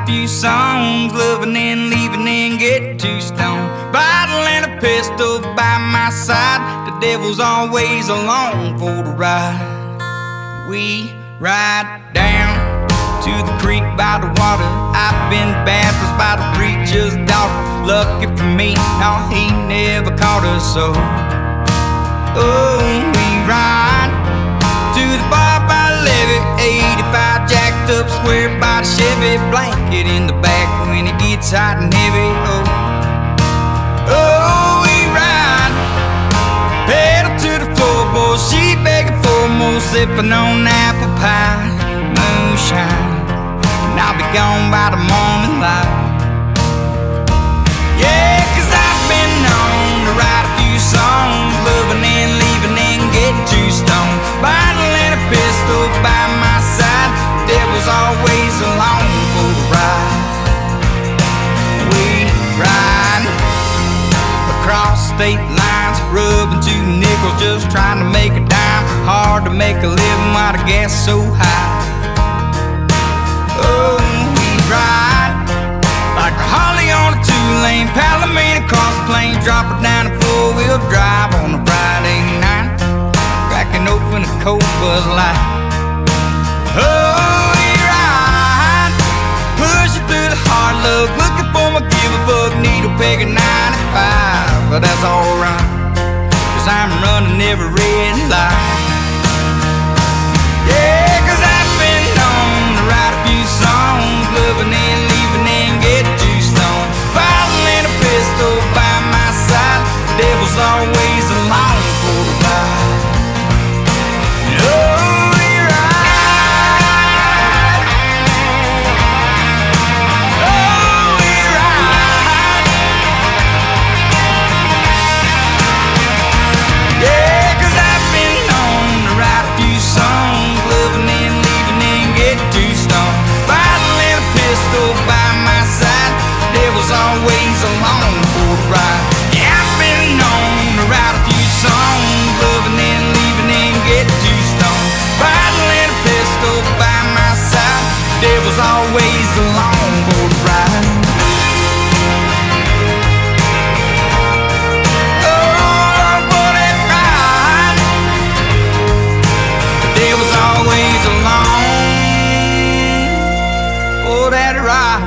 few songs, loving and leaving and get 2 stone. Bottle and a pistol by my side, the devil's always along for the ride. We ride down to the creek by the water. I've been baptized by the preacher's daughter. Lucky for me, no, he never caught us so. Oh, we ride to the bar by the levee, 85 jacked up square by the Chevy, blanket in the back when it gets hot and heavy. Oh, oh, we ride, pedal to the floorboard, she begging for more, sipping on apple pie, moonshine, and I'll be gone by the morning light. Yeah, 'cause I've been known to write a few songs, loving and leaving and get 2 stone. Bottle and a pistol by my side, devil's always along for the ride. We ride across state lines, rubbing 2 nickels, just trying to make a dime. Hard to make a living while the gas so high. Oh, we ride like a Harley on a 2-lane, Palomino across the plain, drop it down a 4-wheel drive on a Friday night, cracking open a cold Bud Light. Oh, we ride, pushing through the hard luck, looking for my give-a-fuck needle peg at 95, but that's alright, 'cause I'm running every red light. Yeah, 'cause I've been known to write a few songs, loving and leaving and get 2 stone. Bottle and a pistol by my side, devil's always along for the ride. Oh, we ride. Oh, we ride. Yeah, 'cause I've been known to write a few songs, loving and leaving and get 2 stone. Bottle and a pistol by my side, devil's always along for the ride. Yeah, I've been known to write a few songs, loving and leaving and get 2 stone. Bottle and a pistol by my side, devil's always along for the ride. Oh, for that ride, the devil's always along for that ride.